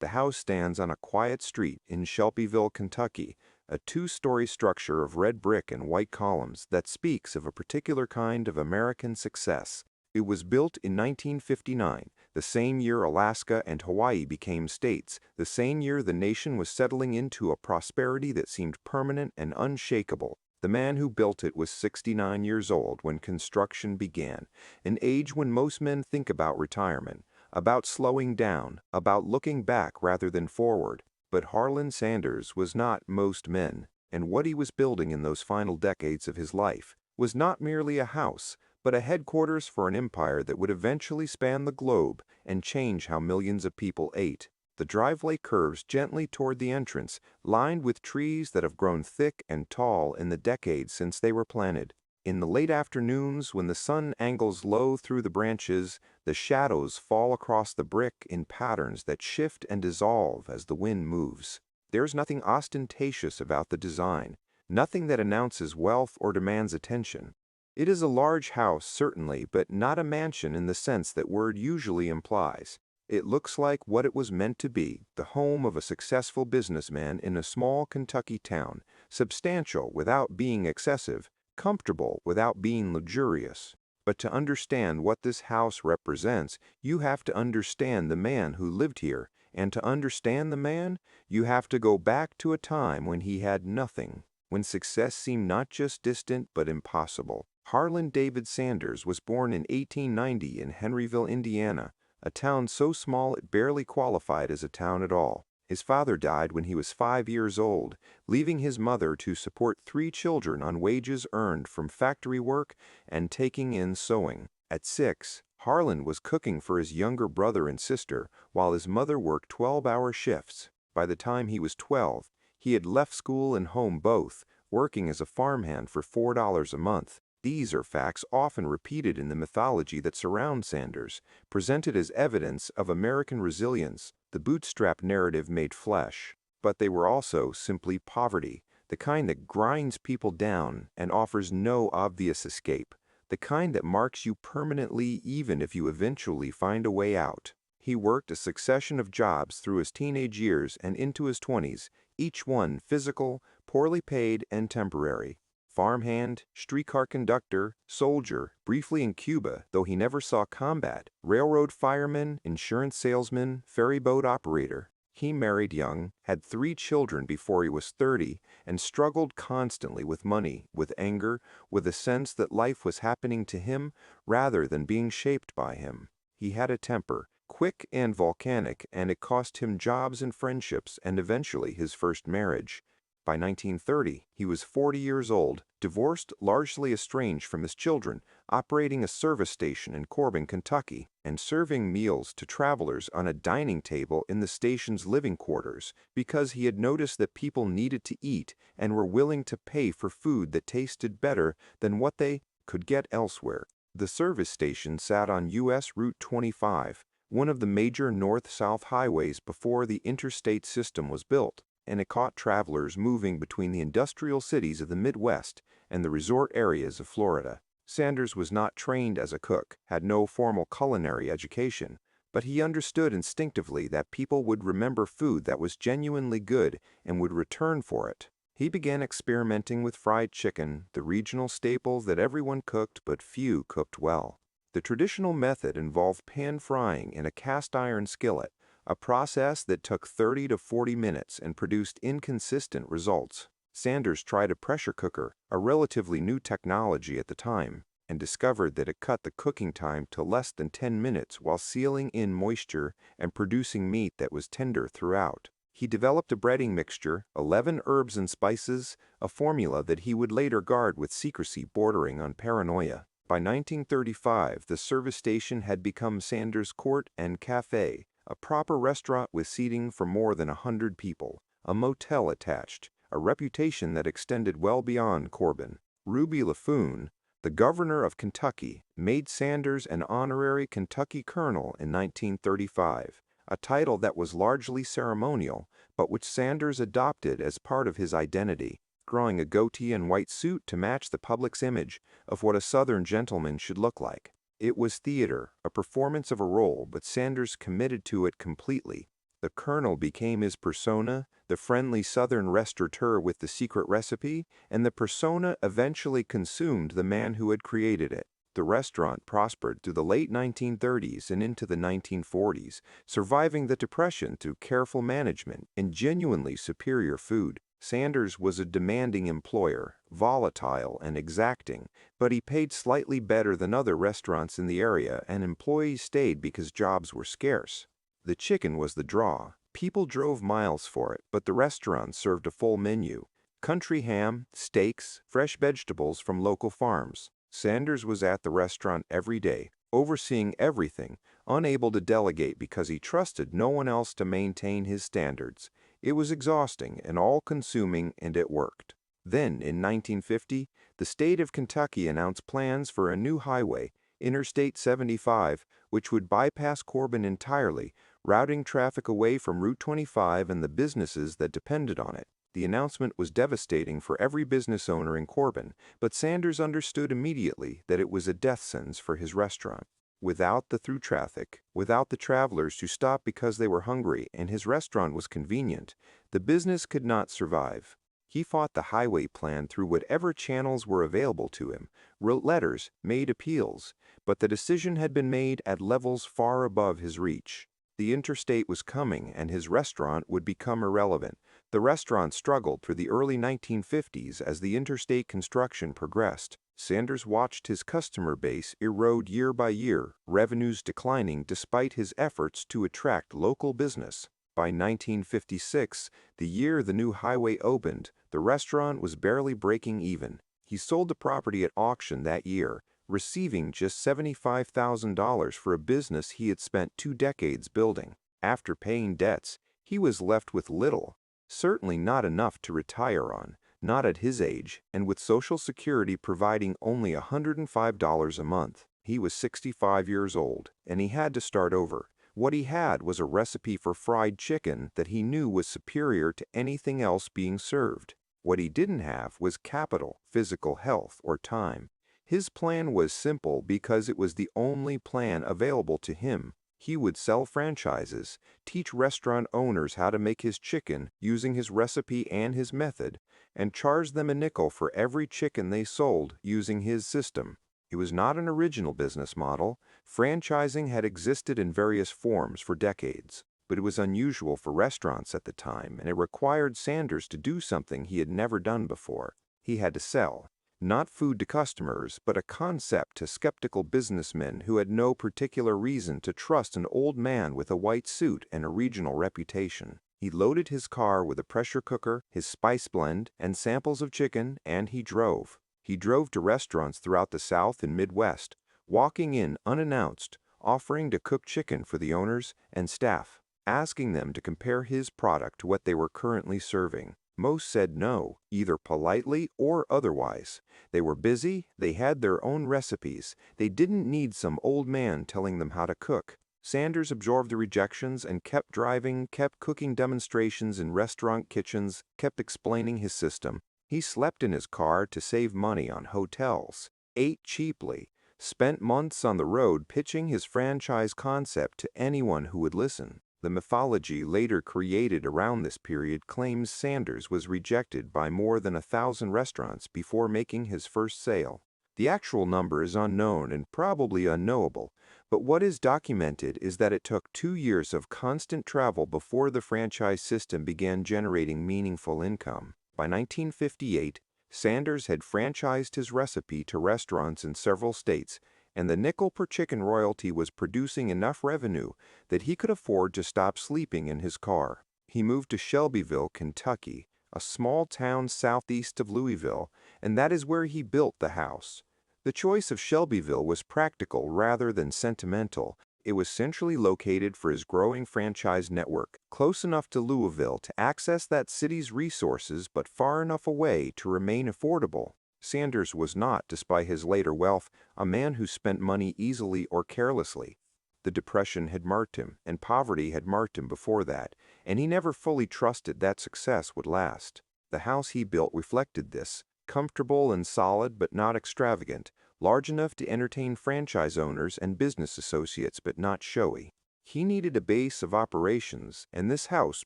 The house stands on a quiet street in Shelbyville, Kentucky, a two-story structure of red brick and white columns that speaks of a particular kind of American success. It was built in 1959, the same year Alaska and Hawaii became states, the same year the nation was settling into a prosperity that seemed permanent and unshakable. The man who built it was 69 years old when construction began, an age when most men think about retirement, about slowing down, about looking back rather than forward. But Harland Sanders was not most men, and what he was building in those final decades of his life was not merely a house, but a headquarters for an empire that would eventually span the globe and change how millions of people ate. The driveway curves gently toward the entrance, lined with trees that have grown thick and tall in the decades since they were planted. In the late afternoons, when the sun angles low through the branches, the shadows fall across the brick in patterns that shift and dissolve as the wind moves. There's nothing ostentatious about the design, nothing that announces wealth or demands attention. It is a large house, certainly, but not a mansion in the sense that word usually implies. It looks like what it was meant to be, the home of a successful businessman in a small Kentucky town, substantial without being excessive, comfortable without being luxurious. But to understand what this house represents, you have to understand the man who lived here, and to understand the man, you have to go back to a time when he had nothing, when success seemed not just distant but impossible. Harland David Sanders was born in 1890 in Henryville, Indiana, a town so small it barely qualified as a town at all. His father died when he was 5 years old, leaving his mother to support 3 children on wages earned from factory work and taking in sewing. At 6, Harland was cooking for his younger brother and sister while his mother worked 12-hour shifts. By the time he was 12, he had left school and home both, working as a farmhand for $4 a month. These are facts often repeated in the mythology that surrounds Sanders, presented as evidence of American resilience, the bootstrap narrative made flesh. But they were also simply poverty, the kind that grinds people down and offers no obvious escape, the kind that marks you permanently even if you eventually find a way out. He worked a succession of jobs through his teenage years and into his 20s, each one physical, poorly paid, and temporary. Farmhand, streetcar conductor, soldier, briefly in Cuba, though he never saw combat, railroad fireman, insurance salesman, ferry boat operator. He married young, had 3 children before he was 30, and struggled constantly with money, with anger, with a sense that life was happening to him rather than being shaped by him. He had a temper, quick and volcanic, and it cost him jobs and friendships and eventually his first marriage. By 1930, he was 40 years old, divorced, largely estranged from his children, operating a service station in Corbin, Kentucky, and serving meals to travelers on a dining table in the station's living quarters because he had noticed that people needed to eat and were willing to pay for food that tasted better than what they could get elsewhere. The service station sat on U.S. Route 25, one of the major north-south highways before the interstate system was built, and it caught travelers moving between the industrial cities of the Midwest and the resort areas of Florida. Sanders was not trained as a cook, had no formal culinary education, but he understood instinctively that people would remember food that was genuinely good and would return for it. He began experimenting with fried chicken, the regional staple that everyone cooked but few cooked well. The traditional method involved pan frying in a cast iron skillet, a process that took 30 to 40 minutes and produced inconsistent results. Sanders tried a pressure cooker, a relatively new technology at the time, and discovered that it cut the cooking time to less than 10 minutes while sealing in moisture and producing meat that was tender throughout. He developed a breading mixture, 11 herbs and spices, a formula that he would later guard with secrecy bordering on paranoia. By 1935, the service station had become Sanders' Court and Cafe, a proper restaurant with seating for more than 100 people, a motel attached, a reputation that extended well beyond Corbin. Ruby LaFoon, the governor of Kentucky, made Sanders an honorary Kentucky colonel in 1935, a title that was largely ceremonial, but which Sanders adopted as part of his identity, growing a goatee and white suit to match the public's image of what a Southern gentleman should look like. It was theater, a performance of a role, but Sanders committed to it completely. The Colonel became his persona, the friendly Southern restaurateur with the secret recipe, and the persona eventually consumed the man who had created it. The restaurant prospered through the late 1930s and into the 1940s, surviving the Depression through careful management and genuinely superior food. Sanders was a demanding employer, volatile and exacting, but he paid slightly better than other restaurants in the area, and employees stayed because jobs were scarce. The chicken was the draw. People drove miles for it, but the restaurant served a full menu. Country ham, steaks, fresh vegetables from local farms. Sanders was at the restaurant every day, overseeing everything, unable to delegate because he trusted no one else to maintain his standards. It was exhausting and all-consuming, and it worked. Then, in 1950, the state of Kentucky announced plans for a new highway, Interstate 75, which would bypass Corbin entirely, routing traffic away from Route 25 and the businesses that depended on it. The announcement was devastating for every business owner in Corbin, but Sanders understood immediately that it was a death sentence for his restaurant. Without the through traffic, without the travelers who stopped because they were hungry and his restaurant was convenient, the business could not survive. He fought the highway plan through whatever channels were available to him, wrote letters, made appeals, but the decision had been made at levels far above his reach. The interstate was coming and his restaurant would become irrelevant. The restaurant struggled through the early 1950s as the interstate construction progressed. Sanders watched his customer base erode year by year, revenues declining despite his efforts to attract local business. By 1956, the year the new highway opened, the restaurant was barely breaking even. He sold the property at auction that year, receiving just $75,000 for a business he had spent 2 decades building. After paying debts, he was left with little, certainly not enough to retire on, not at his age, and with Social Security providing only $105 a month. He was 65 years old, and he had to start over. What he had was a recipe for fried chicken that he knew was superior to anything else being served. What he didn't have was capital, physical health, or time. His plan was simple because it was the only plan available to him. He would sell franchises, teach restaurant owners how to make his chicken using his recipe and his method, and charge them a nickel for every chicken they sold using his system. It was not an original business model. Franchising had existed in various forms for decades, but it was unusual for restaurants at the time, and it required Sanders to do something he had never done before. He had to sell, not food to customers, but a concept to skeptical businessmen who had no particular reason to trust an old man with a white suit and a regional reputation. He loaded his car with a pressure cooker, his spice blend, and samples of chicken, and he drove. He drove to restaurants throughout the South and Midwest, walking in unannounced, offering to cook chicken for the owners and staff, asking them to compare his product to what they were currently serving. Most said no, either politely or otherwise. They were busy, they had their own recipes, they didn't need some old man telling them how to cook. Sanders absorbed the rejections and kept driving, kept cooking demonstrations in restaurant kitchens, kept explaining his system. He slept in his car to save money on hotels, ate cheaply, spent months on the road pitching his franchise concept to anyone who would listen. The mythology later created around this period claims Sanders was rejected by more than 1,000 restaurants before making his first sale. The actual number is unknown and probably unknowable, but what is documented is that it took 2 years of constant travel before the franchise system began generating meaningful income. By 1958, Sanders had franchised his recipe to restaurants in several states, and the nickel per chicken royalty was producing enough revenue that he could afford to stop sleeping in his car. He moved to Shelbyville, Kentucky, a small town southeast of Louisville, and that is where he built the house. The choice of Shelbyville was practical rather than sentimental. It was centrally located for his growing franchise network, close enough to Louisville to access that city's resources but far enough away to remain affordable. Sanders was not, despite his later wealth, a man who spent money easily or carelessly. The Depression had marked him, and poverty had marked him before that, and he never fully trusted that success would last. The house he built reflected this, comfortable and solid but not extravagant, large enough to entertain franchise owners and business associates but not showy. He needed a base of operations, and this house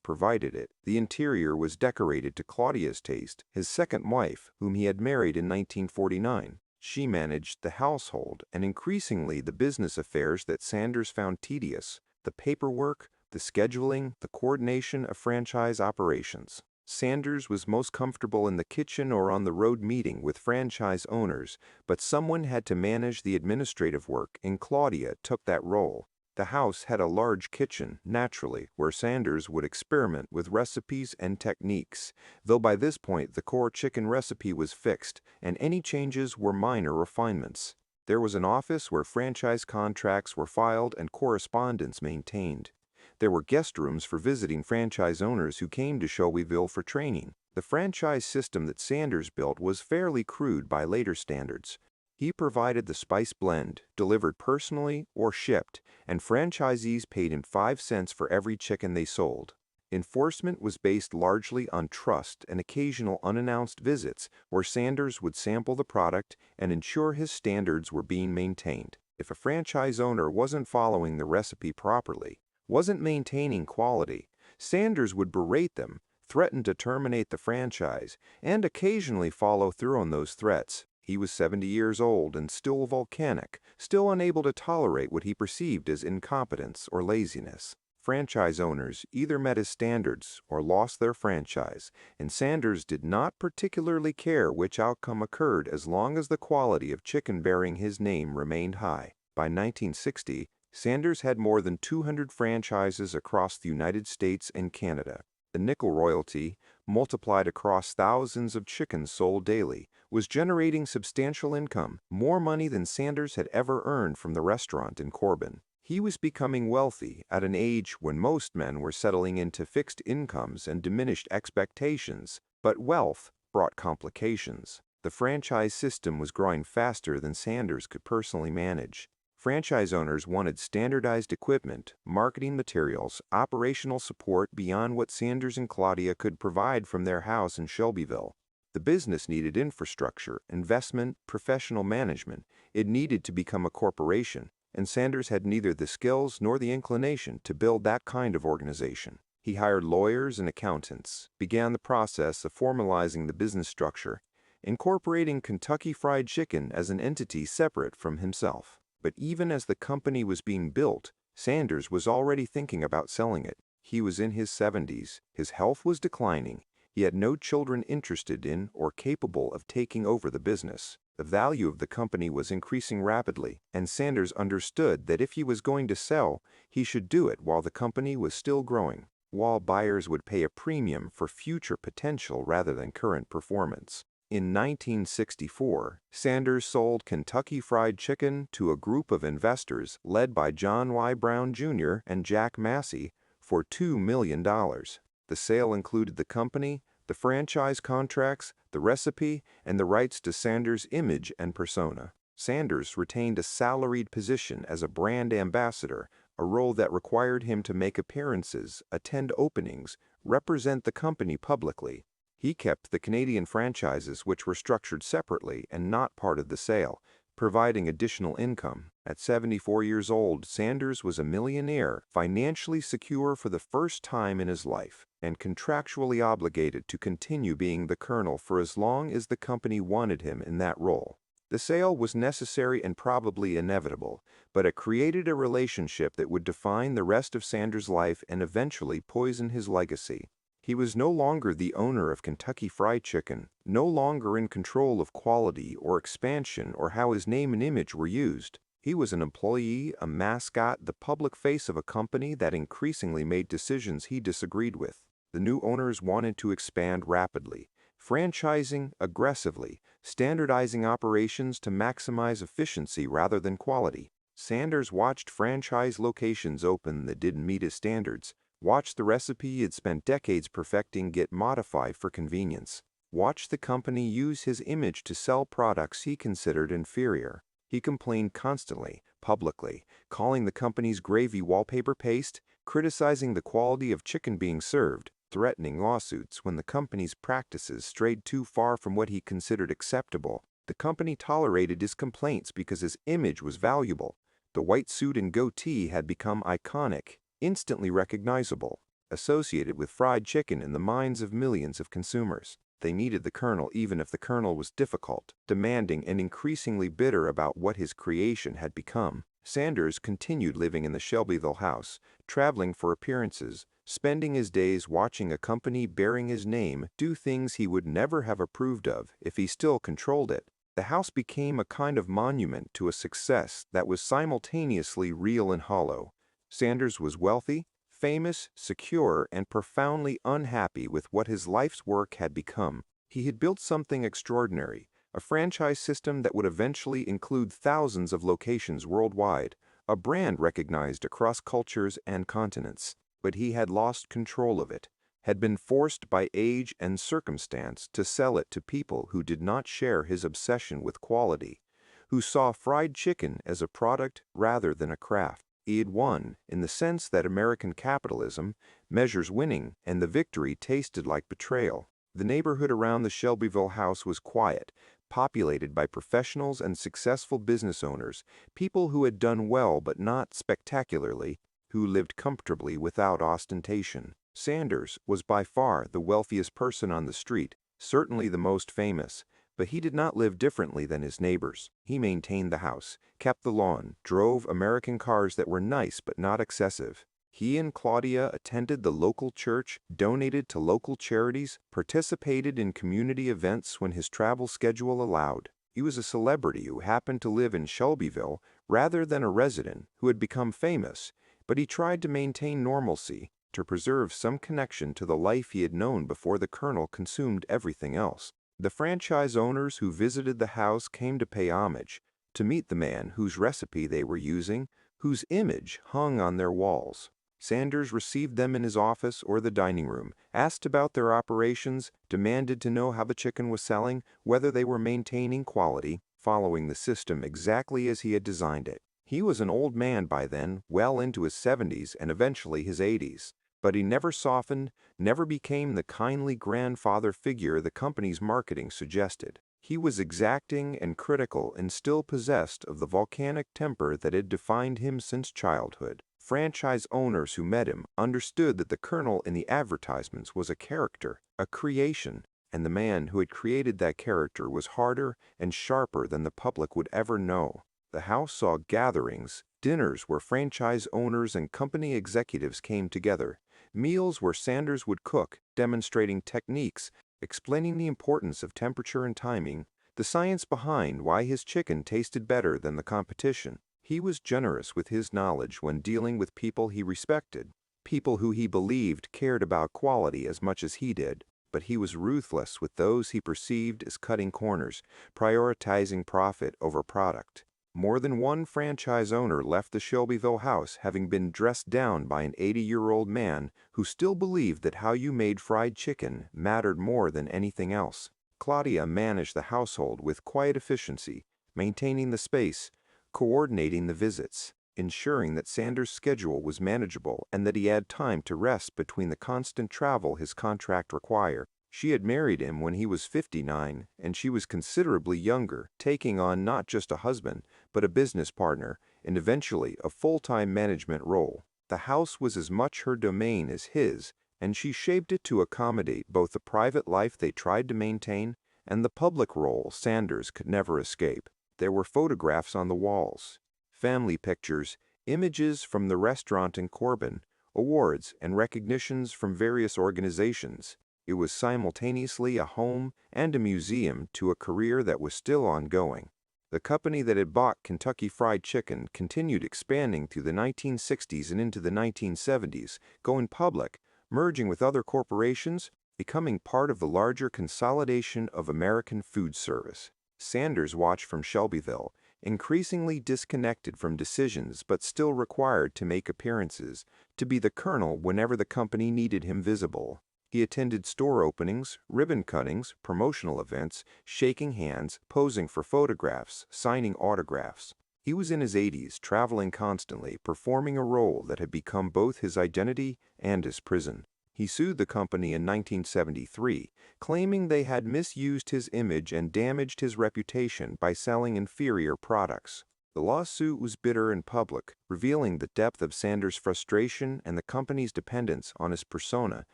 provided it. The interior was decorated to Claudia's taste, his second wife, whom he had married in 1949. She managed the household and increasingly the business affairs that Sanders found tedious: the paperwork, the scheduling, the coordination of franchise operations. Sanders was most comfortable in the kitchen or on the road meeting with franchise owners, but someone had to manage the administrative work, and Claudia took that role. The house had a large kitchen, naturally, where Sanders would experiment with recipes and techniques, though by this point the core chicken recipe was fixed, and any changes were minor refinements. There was an office where franchise contracts were filed and correspondence maintained. There were guest rooms for visiting franchise owners who came to Shelbyville for training. The franchise system that Sanders built was fairly crude by later standards. He provided the spice blend, delivered personally or shipped, and franchisees paid him 5 cents for every chicken they sold. Enforcement was based largely on trust and occasional unannounced visits where Sanders would sample the product and ensure his standards were being maintained. If a franchise owner wasn't following the recipe properly, wasn't maintaining quality, Sanders would berate them, threaten to terminate the franchise, and occasionally follow through on those threats. He was 70 years old and still volcanic, still unable to tolerate what he perceived as incompetence or laziness. Franchise owners either met his standards or lost their franchise, and Sanders did not particularly care which outcome occurred as long as the quality of chicken bearing his name remained high. By 1960, Sanders had more than 200 franchises across the United States and Canada. The nickel royalty, multiplied across thousands of chickens sold daily, was generating substantial income, more money than Sanders had ever earned from the restaurant in Corbin. He was becoming wealthy at an age when most men were settling into fixed incomes and diminished expectations, but wealth brought complications. The franchise system was growing faster than Sanders could personally manage. Franchise owners wanted standardized equipment, marketing materials, operational support beyond what Sanders and Claudia could provide from their house in Shelbyville. The business needed infrastructure, investment, professional management. It needed to become a corporation, and Sanders had neither the skills nor the inclination to build that kind of organization. He hired lawyers and accountants, began the process of formalizing the business structure, incorporating Kentucky Fried Chicken as an entity separate from himself. But even as the company was being built, Sanders was already thinking about selling it. He was in his 70s, his health was declining, he had no children interested in or capable of taking over the business. The value of the company was increasing rapidly, and Sanders understood that if he was going to sell, he should do it while the company was still growing, while buyers would pay a premium for future potential rather than current performance. In 1964, Sanders sold Kentucky Fried Chicken to a group of investors led by John Y. Brown Jr. and Jack Massey for $2 million. The sale included the company, the franchise contracts, the recipe, and the rights to Sanders' image and persona. Sanders retained a salaried position as a brand ambassador, a role that required him to make appearances, attend openings, represent the company publicly. He kept the Canadian franchises, which were structured separately and not part of the sale, providing additional income. At 74 years old, Sanders was a millionaire, financially secure for the first time in his life, and contractually obligated to continue being the colonel for as long as the company wanted him in that role. The sale was necessary and probably inevitable, but it created a relationship that would define the rest of Sanders' life and eventually poison his legacy. He was no longer the owner of Kentucky Fried Chicken, no longer in control of quality or expansion or how his name and image were used. He was an employee, a mascot, the public face of a company that increasingly made decisions he disagreed with. The new owners wanted to expand rapidly, franchising aggressively, standardizing operations to maximize efficiency rather than quality. Sanders watched franchise locations open that didn't meet his standards, watched the recipe he had spent decades perfecting get modified for convenience, watched the company use his image to sell products he considered inferior. He complained constantly, publicly, calling the company's gravy wallpaper paste, criticizing the quality of chicken being served, threatening lawsuits when the company's practices strayed too far from what he considered acceptable. The company tolerated his complaints because his image was valuable. The white suit and goatee had become iconic, instantly recognizable, associated with fried chicken in the minds of millions of consumers. They needed the Colonel even if the Colonel was difficult, demanding, and increasingly bitter about what his creation had become. Sanders continued living in the Shelbyville house, traveling for appearances, spending his days watching a company bearing his name do things he would never have approved of if he still controlled it. The house became a kind of monument to a success that was simultaneously real and hollow. Sanders was wealthy, famous, secure, and profoundly unhappy with what his life's work had become. He had built something extraordinary, a franchise system that would eventually include thousands of locations worldwide, a brand recognized across cultures and continents. But he had lost control of it, had been forced by age and circumstance to sell it to people who did not share his obsession with quality, who saw fried chicken as a product rather than a craft. He had won, in the sense that American capitalism measures winning, and the victory tasted like betrayal. The neighborhood around the Shelbyville house was quiet, populated by professionals and successful business owners, people who had done well but not spectacularly, who lived comfortably without ostentation. Sanders was by far the wealthiest person on the street, certainly the most famous, but he did not live differently than his neighbors. He maintained the house, kept the lawn, drove American cars that were nice but not excessive. He and Claudia attended the local church, donated to local charities, participated in community events when his travel schedule allowed. He was a celebrity who happened to live in Shelbyville rather than a resident who had become famous, but he tried to maintain normalcy, to preserve some connection to the life he had known before the Colonel consumed everything else. The franchise owners who visited the house came to pay homage, to meet the man whose recipe they were using, whose image hung on their walls. Sanders received them in his office or the dining room, asked about their operations, demanded to know how the chicken was selling, whether they were maintaining quality, following the system exactly as he had designed it. He was an old man by then, well into his 70s and eventually his 80s. But he never softened, never became the kindly grandfather figure the company's marketing suggested. He was exacting and critical and still possessed of the volcanic temper that had defined him since childhood. Franchise owners who met him understood that the Colonel in the advertisements was a character, a creation, and the man who had created that character was harder and sharper than the public would ever know. The house saw gatherings, dinners where franchise owners and company executives came together, meals where Sanders would cook, demonstrating techniques, explaining the importance of temperature and timing, the science behind why his chicken tasted better than the competition. He was generous with his knowledge when dealing with people he respected, people who he believed cared about quality as much as he did, but he was ruthless with those he perceived as cutting corners, prioritizing profit over product. More than one franchise owner left the Shelbyville house having been dressed down by an 80-year-old man who still believed that how you made fried chicken mattered more than anything else. Claudia managed the household with quiet efficiency, maintaining the space, coordinating the visits, ensuring that Sanders' schedule was manageable and that he had time to rest between the constant travel his contract required. She had married him when he was 59, and she was considerably younger, taking on not just a husband, but a business partner, and eventually a full-time management role. The house was as much her domain as his, and she shaped it to accommodate both the private life they tried to maintain and the public role Sanders could never escape. There were photographs on the walls, family pictures, images from the restaurant in Corbin, awards and recognitions from various organizations. It was simultaneously a home and a museum to a career that was still ongoing. The company that had bought Kentucky Fried Chicken continued expanding through the 1960s and into the 1970s, going public, merging with other corporations, becoming part of the larger consolidation of American food service. Sanders watched from Shelbyville, increasingly disconnected from decisions but still required to make appearances, to be the Colonel whenever the company needed him visible. He attended store openings, ribbon cuttings, promotional events, shaking hands, posing for photographs, signing autographs. He was in his 80s, traveling constantly, performing a role that had become both his identity and his prison. He sued the company in 1973, claiming they had misused his image and damaged his reputation by selling inferior products. The lawsuit was bitter and public, revealing the depth of Sanders' frustration and the company's dependence on his persona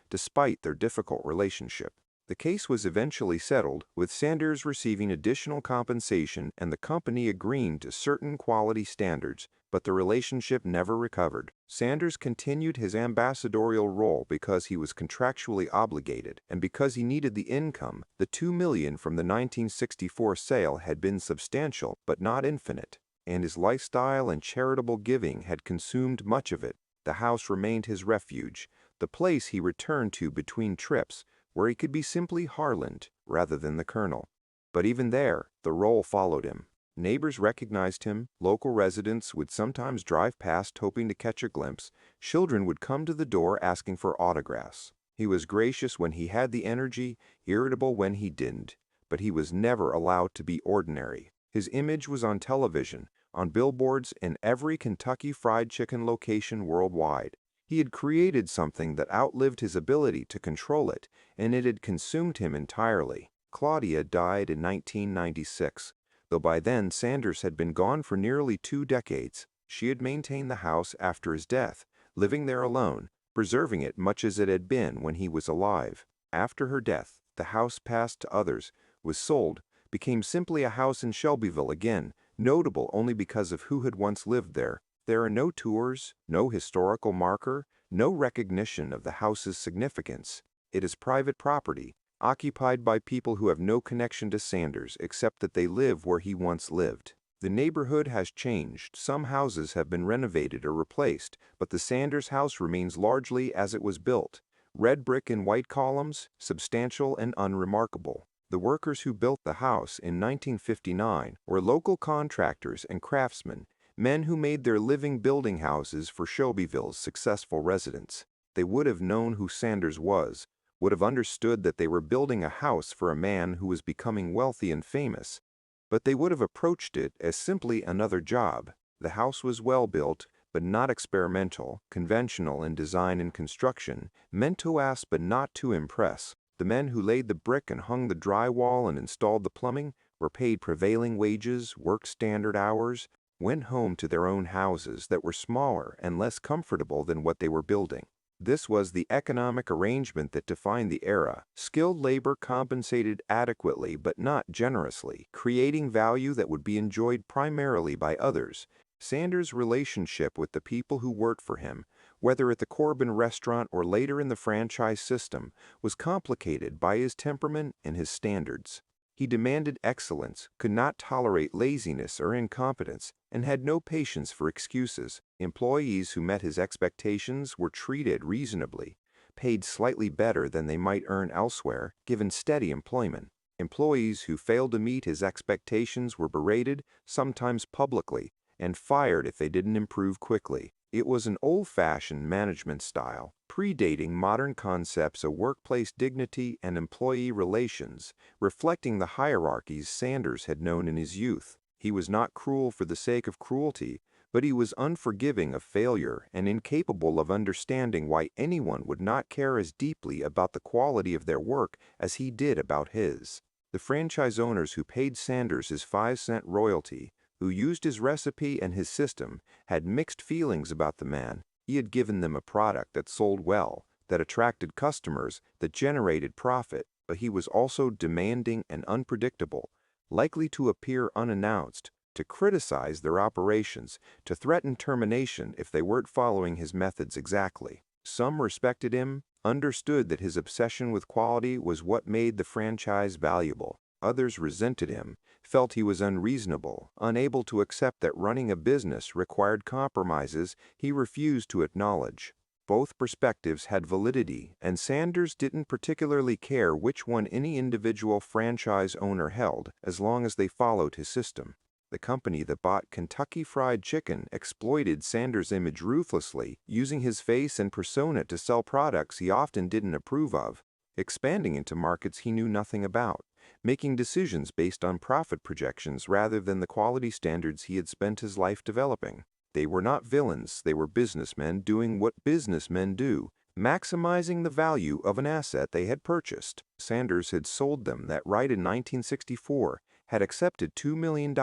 despite their difficult relationship. The case was eventually settled, with Sanders receiving additional compensation and the company agreeing to certain quality standards, but the relationship never recovered. Sanders continued his ambassadorial role because he was contractually obligated, and because he needed the income. The $2 million from the 1964 sale had been substantial but not infinite, and his lifestyle and charitable giving had consumed much of it. The house remained his refuge, the place he returned to between trips, where he could be simply Harland rather than the Colonel. But even there, the role followed him. Neighbors recognized him, local residents would sometimes drive past hoping to catch a glimpse, children would come to the door asking for autographs. He was gracious when he had the energy, irritable when he didn't, but he was never allowed to be ordinary. His image was on television, on billboards in every Kentucky Fried Chicken location worldwide. He had created something that outlived his ability to control it, and it had consumed him entirely. Claudia died in 1996. Though by then Sanders had been gone for nearly 2 decades, she had maintained the house after his death, living there alone, preserving it much as it had been when he was alive. After her death, the house passed to others, was sold, became simply a house in Shelbyville again, notable only because of who had once lived there. There are no tours, no historical marker, no recognition of the house's significance. It is private property, occupied by people who have no connection to Sanders except that they live where he once lived. The neighborhood has changed. Some houses have been renovated or replaced, but the Sanders house remains largely as it was built. Red brick and white columns, substantial and unremarkable. The workers who built the house in 1959 were local contractors and craftsmen, men who made their living building houses for Shelbyville's successful residents. They would have known who Sanders was, would have understood that they were building a house for a man who was becoming wealthy and famous, but they would have approached it as simply another job. The house was well built, but not experimental, conventional in design and construction, meant to last but not to impress. The men who laid the brick and hung the drywall and installed the plumbing were paid prevailing wages, worked standard hours, went home to their own houses that were smaller and less comfortable than what they were building. This was the economic arrangement that defined the era. Skilled labor compensated adequately but not generously, creating value that would be enjoyed primarily by others. Sanders' relationship with the people who worked for him, whether at the Corbin restaurant or later in the franchise system, was complicated by his temperament and his standards. He demanded excellence, could not tolerate laziness or incompetence, and had no patience for excuses. Employees who met his expectations were treated reasonably, paid slightly better than they might earn elsewhere, given steady employment. Employees who failed to meet his expectations were berated, sometimes publicly, and fired if they didn't improve quickly. It was an old-fashioned management style, predating modern concepts of workplace dignity and employee relations, reflecting the hierarchies Sanders had known in his youth. He was not cruel for the sake of cruelty, but he was unforgiving of failure and incapable of understanding why anyone would not care as deeply about the quality of their work as he did about his. The franchise owners who paid Sanders his 5-cent royalty, who used his recipe and his system, had mixed feelings about the man. He had given them a product that sold well, that attracted customers, that generated profit, but he was also demanding and unpredictable, likely to appear unannounced, to criticize their operations, to threaten termination if they weren't following his methods exactly. Some respected him, understood that his obsession with quality was what made the franchise valuable. Others resented him, felt he was unreasonable, unable to accept that running a business required compromises he refused to acknowledge. Both perspectives had validity, and Sanders didn't particularly care which one any individual franchise owner held, as long as they followed his system. The company that bought Kentucky Fried Chicken exploited Sanders' image ruthlessly, using his face and persona to sell products he often didn't approve of, expanding into markets he knew nothing about, making decisions based on profit projections rather than the quality standards he had spent his life developing. They were not villains, they were businessmen doing what businessmen do, maximizing the value of an asset they had purchased. Sanders had sold them that right in 1964, had accepted $2 million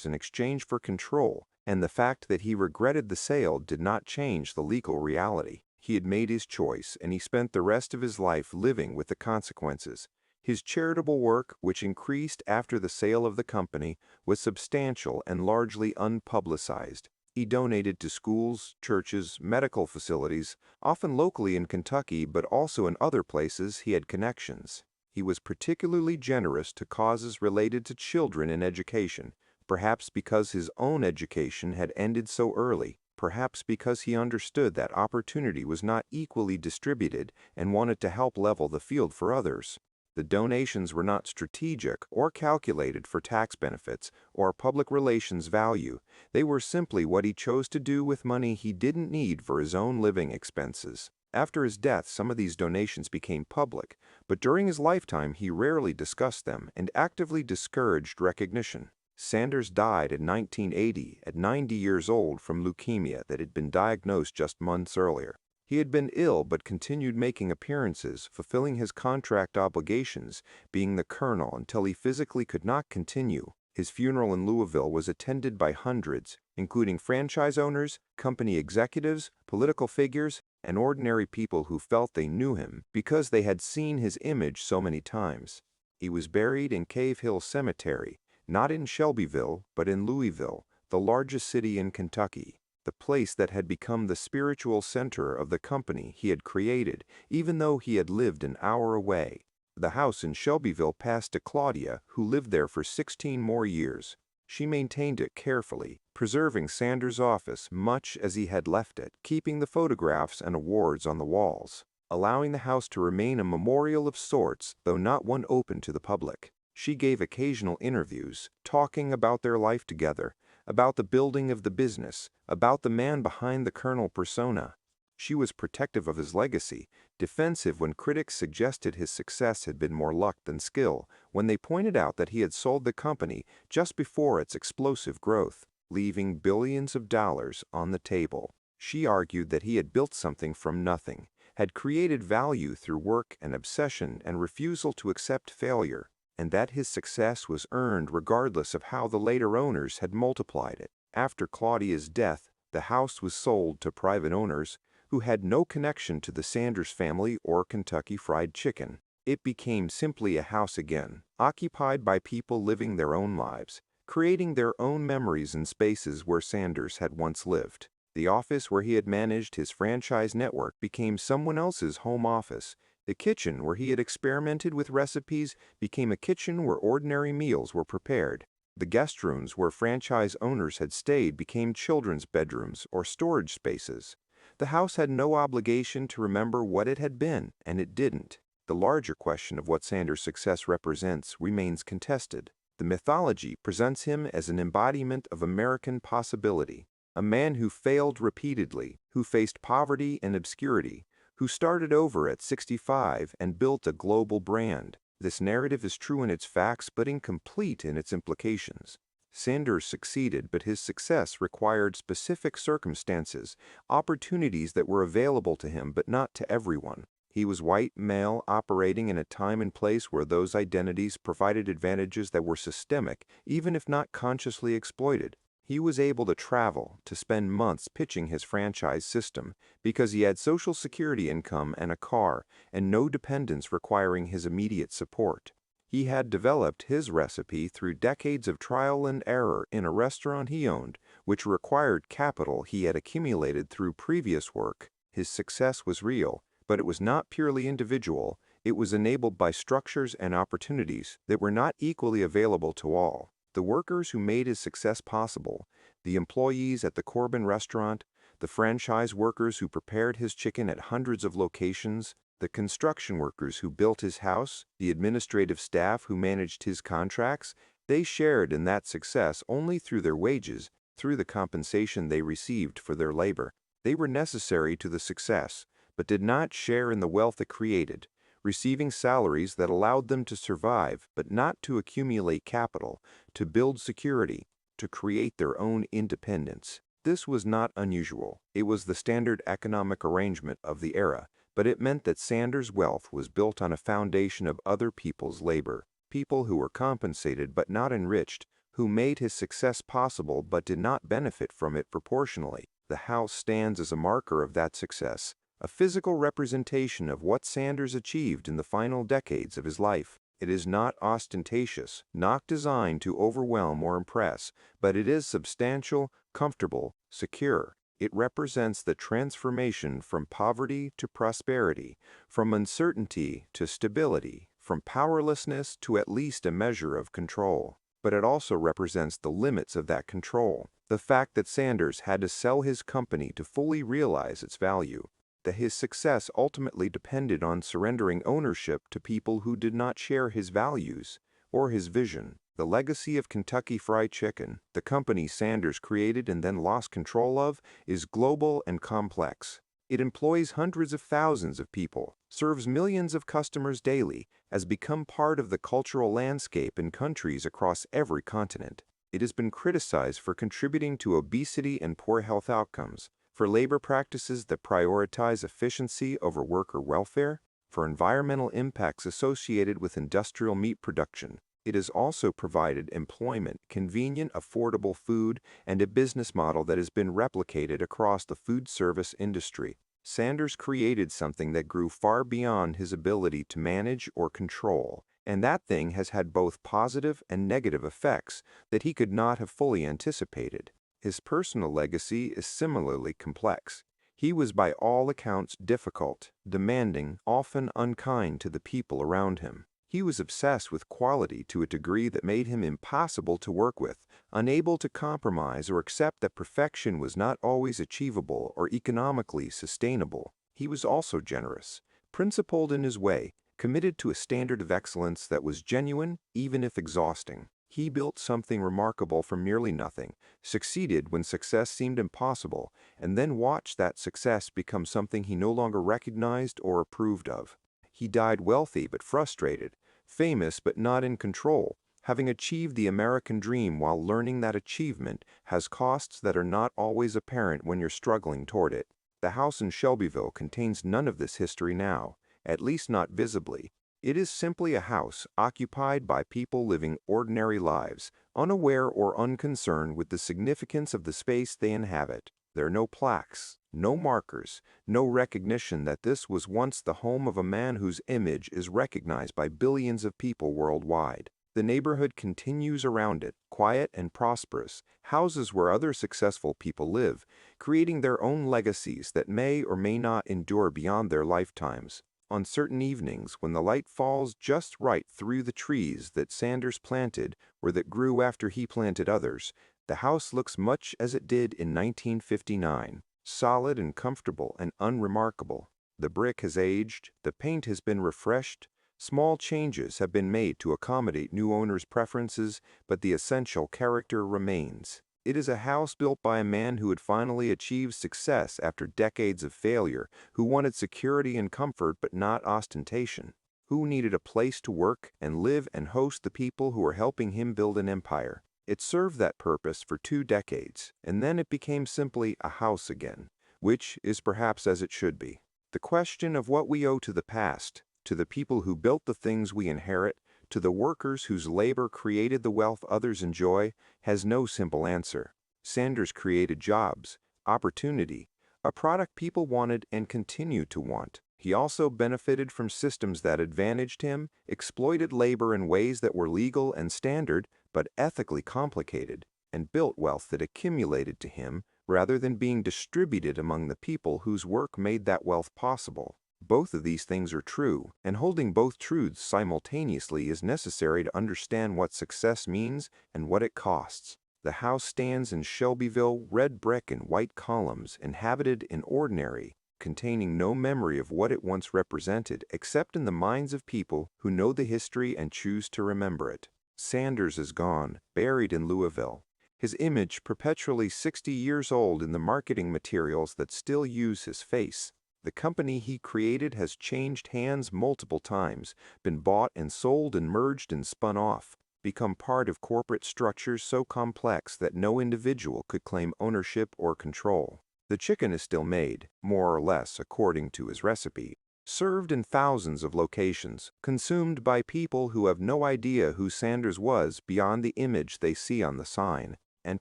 in exchange for control, And the fact that he regretted the sale did not change the legal reality. He had made his choice, and he spent the rest of his life living with the consequences. His charitable work, which increased after the sale of the company, was substantial and largely unpublicized. He donated to schools, churches, medical facilities, often locally in Kentucky but also in other places he had connections. He was particularly generous to causes related to children and education, perhaps because his own education had ended so early, perhaps because he understood that opportunity was not equally distributed and wanted to help level the field for others. The donations were not strategic or calculated for tax benefits or public relations value. They were simply what he chose to do with money he didn't need for his own living expenses. After his death, some of these donations became public, but during his lifetime he rarely discussed them and actively discouraged recognition. Sanders died in 1980 at 90 years old from leukemia that had been diagnosed just months earlier. He had been ill but continued making appearances, fulfilling his contract obligations, being the colonel until he physically could not continue. His funeral in Louisville was attended by hundreds, including franchise owners, company executives, political figures, and ordinary people who felt they knew him because they had seen his image so many times. He was buried in Cave Hill Cemetery, not in Shelbyville, but in Louisville, the largest city in Kentucky, the place that had become the spiritual center of the company he had created, even though he had lived an hour away. The house in Shelbyville passed to Claudia, who lived there for 16 more years. She maintained it carefully, preserving Sanders' office much as he had left it, keeping the photographs and awards on the walls, allowing the house to remain a memorial of sorts, though not one open to the public. She gave occasional interviews, talking about their life together, about the building of the business, about the man behind the colonel persona. She was protective of his legacy, defensive when critics suggested his success had been more luck than skill, when they pointed out that he had sold the company just before its explosive growth, leaving billions of dollars on the table. She argued that he had built something from nothing, had created value through work and obsession and refusal to accept failure, and that his success was earned regardless of how the later owners had multiplied it. After Claudia's death, the house was sold to private owners who had no connection to the Sanders family or Kentucky Fried Chicken. It became simply a house again, occupied by people living their own lives, creating their own memories in spaces where Sanders had once lived. The office where he had managed his franchise network became someone else's home office. The kitchen where he had experimented with recipes became a kitchen where ordinary meals were prepared. The guest rooms where franchise owners had stayed became children's bedrooms or storage spaces. The house had no obligation to remember what it had been, and it didn't. The larger question of what Sanders' success represents remains contested. The mythology presents him as an embodiment of American possibility, a man who failed repeatedly, who faced poverty and obscurity, who started over at 65 and built a global brand. This narrative is true in its facts but incomplete in its implications. Sanders succeeded, but his success required specific circumstances, opportunities that were available to him but not to everyone. He was white, male, operating in a time and place where those identities provided advantages that were systemic, even if not consciously exploited. He was able to travel, to spend months pitching his franchise system, because he had Social Security income and a car, and no dependents requiring his immediate support. He had developed his recipe through decades of trial and error in a restaurant he owned, which required capital he had accumulated through previous work. His success was real, but it was not purely individual. It was enabled by structures and opportunities that were not equally available to all. The workers who made his success possible, the employees at the Corbin restaurant, the franchise workers who prepared his chicken at hundreds of locations, the construction workers who built his house, the administrative staff who managed his contracts, they shared in that success only through their wages, through the compensation they received for their labor. They were necessary to the success, but did not share in the wealth it created, receiving salaries that allowed them to survive, but not to accumulate capital, to build security, to create their own independence. This was not unusual. It was the standard economic arrangement of the era, but it meant that Sanders' wealth was built on a foundation of other people's labor, people who were compensated but not enriched, who made his success possible but did not benefit from it proportionally. The house stands as a marker of that success, a physical representation of what Sanders achieved in the final decades of his life. It is not ostentatious, not designed to overwhelm or impress, but it is substantial, comfortable, secure. It represents the transformation from poverty to prosperity, from uncertainty to stability, from powerlessness to at least a measure of control. But it also represents the limits of that control, the fact that Sanders had to sell his company to fully realize its value, that his success ultimately depended on surrendering ownership to people who did not share his values or his vision. The legacy of Kentucky Fried Chicken, the company Sanders created and then lost control of, is global and complex. It employs hundreds of thousands of people, serves millions of customers daily, has become part of the cultural landscape in countries across every continent. It has been criticized for contributing to obesity and poor health outcomes, for labor practices that prioritize efficiency over worker welfare, for environmental impacts associated with industrial meat production. It has also provided employment, convenient, affordable food, and a business model that has been replicated across the food service industry. Sanders created something that grew far beyond his ability to manage or control, and that thing has had both positive and negative effects that he could not have fully anticipated. His personal legacy is similarly complex. He was by all accounts difficult, demanding, often unkind to the people around him. He was obsessed with quality to a degree that made him impossible to work with, unable to compromise or accept that perfection was not always achievable or economically sustainable. He was also generous, principled in his way, committed to a standard of excellence that was genuine, even if exhausting. He built something remarkable from merely nothing, succeeded when success seemed impossible, and then watched that success become something he no longer recognized or approved of. He died wealthy but frustrated, famous but not in control, having achieved the American dream while learning that achievement has costs that are not always apparent when you're struggling toward it. The house in Shelbyville contains none of this history now, at least not visibly. It is simply a house occupied by people living ordinary lives, unaware or unconcerned with the significance of the space they inhabit. There are no plaques, no markers, no recognition that this was once the home of a man whose image is recognized by billions of people worldwide. The neighborhood continues around it, quiet and prosperous, houses where other successful people live, creating their own legacies that may or may not endure beyond their lifetimes. On certain evenings, when the light falls just right through the trees that Sanders planted or that grew after he planted others, the house looks much as it did in 1959, solid and comfortable and unremarkable. The brick has aged, the paint has been refreshed, small changes have been made to accommodate new owners' preferences, but the essential character remains. It is a house built by a man who had finally achieved success after decades of failure, who wanted security and comfort but not ostentation, who needed a place to work and live and host the people who were helping him build an empire. It served that purpose for 2 decades, and then it became simply a house again, which is perhaps as it should be. The question of what we owe to the past, to the people who built the things we inherit, to the workers whose labor created the wealth others enjoy, has no simple answer. Sanders created jobs, opportunity, a product people wanted and continue to want. He also benefited from systems that advantaged him, exploited labor in ways that were legal and standard, but ethically complicated, and built wealth that accumulated to him rather than being distributed among the people whose work made that wealth possible. Both of these things are true, and holding both truths simultaneously is necessary to understand what success means and what it costs. The house stands in Shelbyville, red brick and white columns, inhabited in ordinary, containing no memory of what it once represented except in the minds of people who know the history and choose to remember it. Sanders is gone, buried in Louisville. His image perpetually 60 years old in the marketing materials that still use his face. The company he created has changed hands multiple times, been bought and sold and merged and spun off, become part of corporate structures so complex that no individual could claim ownership or control. The chicken is still made, more or less according to his recipe, Served in thousands of locations, consumed by people who have no idea who Sanders was beyond the image they see on the sign. And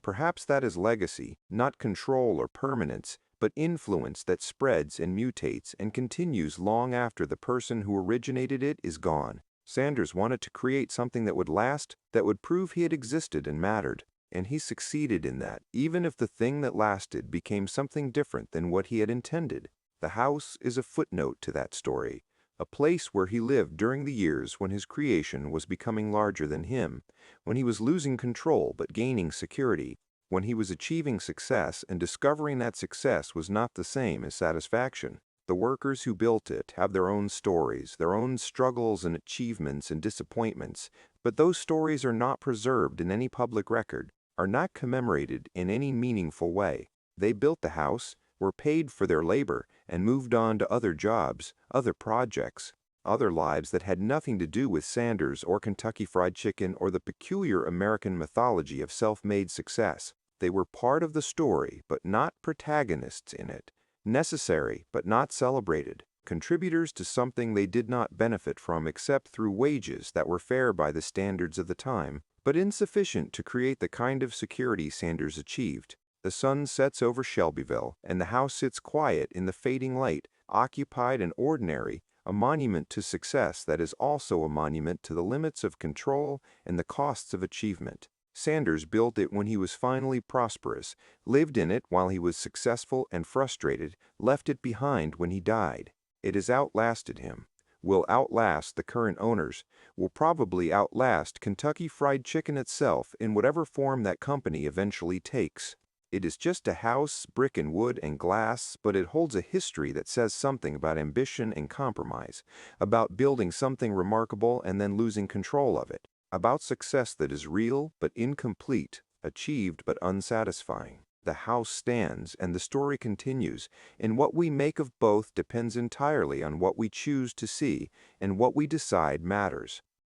perhaps that is legacy, not control or permanence, but influence that spreads and mutates and continues long after the person who originated it is gone. Sanders wanted to create something that would last, that would prove he had existed and mattered. And he succeeded in that, even if the thing that lasted became something different than what he had intended. The house is a footnote to that story, a place where he lived during the years when his creation was becoming larger than him, when he was losing control but gaining security, when he was achieving success and discovering that success was not the same as satisfaction. The workers who built it have their own stories, their own struggles and achievements and disappointments, but those stories are not preserved in any public record, are not commemorated in any meaningful way. They built the house, were paid for their labor, and moved on to other jobs, other projects, other lives that had nothing to do with Sanders or Kentucky Fried Chicken or the peculiar American mythology of self-made success. They were part of the story, but not protagonists in it, necessary but not celebrated, contributors to something they did not benefit from except through wages that were fair by the standards of the time, but insufficient to create the kind of security Sanders achieved. The sun sets over Shelbyville, and the house sits quiet in the fading light, occupied and ordinary, a monument to success that is also a monument to the limits of control and the costs of achievement. Sanders built it when he was finally prosperous, lived in it while he was successful and frustrated, left it behind when he died. It has outlasted him, will outlast the current owners, will probably outlast Kentucky Fried Chicken itself in whatever form that company eventually takes. It is just a house, brick and wood and glass, but it holds a history that says something about ambition and compromise, about building something remarkable and then losing control of it, about success that is real but incomplete, achieved but unsatisfying. The house stands and the story continues, and what we make of both depends entirely on what we choose to see and what we decide matters.